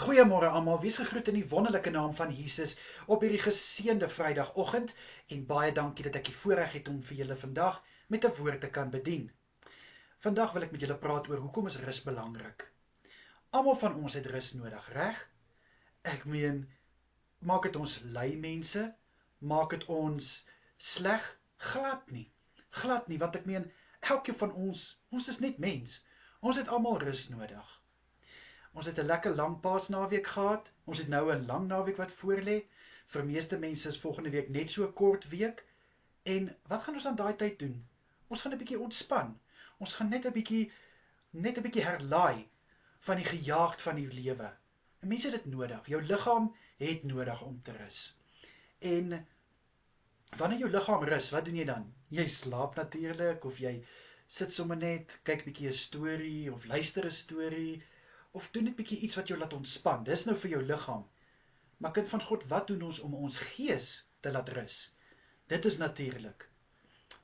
Goeiemôre almal, wees gegroet in die wonderlike naam van Jesus op hierdie geseënde Vrydagoggend en baie dankie dat ek die voorreg het om vir julle vandag met 'n woord te kan bedien. Vandag wil ek met julle praat oor hoekom is rus belangrik. Almal van ons het rus nodig, reg? Ek meen, maak dit ons lui mense? Maak dit ons sleg? Glad nie. Glad nie, want ek meen, elkeen van ons is net mens. Ons het almal rus nodig. Ons het 'n lekker lang Paasnaweek gehad. Ons het nou 'n lang naweek wat voorlê. Vir meeste mense is volgende week net so 'n kort week. En wat gaan ons aan daai tyd doen? Ons gaan 'n bietjie ontspan. Ons gaan net 'n bietjie herlaai van die gejaagd van die lewe. En mense het dit nodig. Jou liggaam het nodig om te rus. En wanneer jou liggaam rus, wat doen jy dan? Jy slaap natuurlik, of jy sit sommer net, kyk bietjie 'n storie of luister 'n storie. Of doen net bietjie iets wat jou laat ontspan. Dis nou vir jou liggaam. Maar kind van God, wat doen ons om ons gees te laat rus? Dit is natuurlik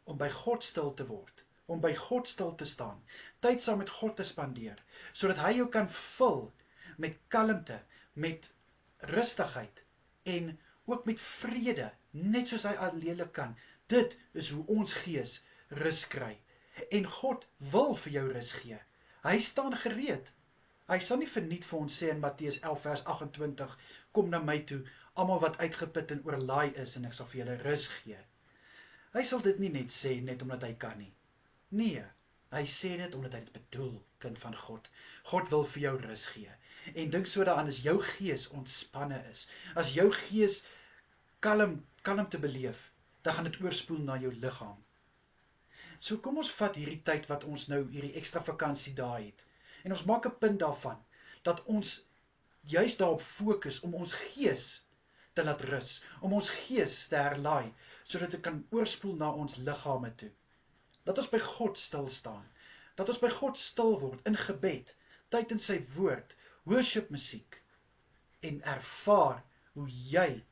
om by God stil te word, om by God stil te staan, tyd saam met God te spandeer, sodat hy jou kan vul met kalmte, met rustigheid en ook met vrede, net soos hy alleenlik kan. Dit is hoe ons gees rus kry. En God wil vir jou rus gee. Hy staan gereed. Hy sal nie verniet vir ons sê in Matteus 11 vers 28, kom na my toe, almal wat uitgeput en oorlaai is, en ek sal vir julle rus gee. Hy sal dit nie net sê, net omdat hy kan nie. Nee, hy sê dit omdat hy dit bedoel, kind van God. God wil vir jou rus gee. En dink so daaraan, as jou gees ontspanne is, as jou gees kalm te beleef, dan gaan dit oorspoel na jou liggaam. So kom ons vat hierdie tyd wat ons nou hierdie ekstra vakansiedae het. En ons maak 'n punt daarvan, dat ons juist daarop fokus om ons gees te laat rus, om ons gees te herlaai, sodat dit kan oorspoel na ons liggame toe. Dat ons by God stil staan, dat ons by God stil word in gebed, tyd in sy woord, worship musiek, en ervaar hoe jy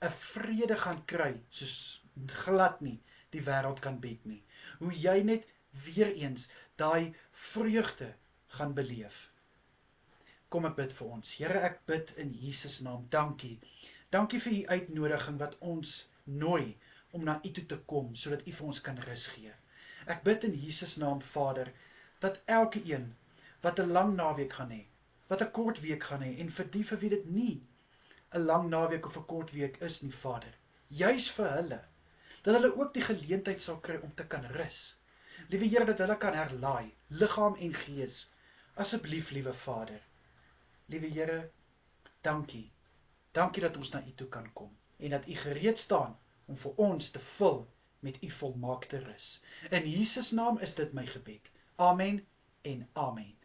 'n vrede gaan kry, soos glad nie die wêreld kan bied nie. Hoe jy net weer eens daai vreugde gaan beleef. Kom ek bid vir ons. Here, ek bid in Jesus naam, dankie. Dankie vir u uitnodiging wat ons nooi om na u toe te kom, sodat u vir ons kan rus gee. Ek bid in Jesus naam, Vader, dat elke een wat 'n lang naweek gaan hê, wat 'n kort week gaan hê, en vir wie dit nie 'n lang naweek of 'n kort week is nie, Vader, juis vir hulle, dat hulle ook die geleentheid sal kry om te kan rus. Liewe Here, dat hulle kan herlaai, liggaam en gees. Asseblief, liewe Vader. Liewe Here, dankie. Dankie dat ons na u toe kan kom, en dat u gereed staan om vir ons te vul met u volmaakte rus. In Jesus naam is dit my gebed. Amen en amen.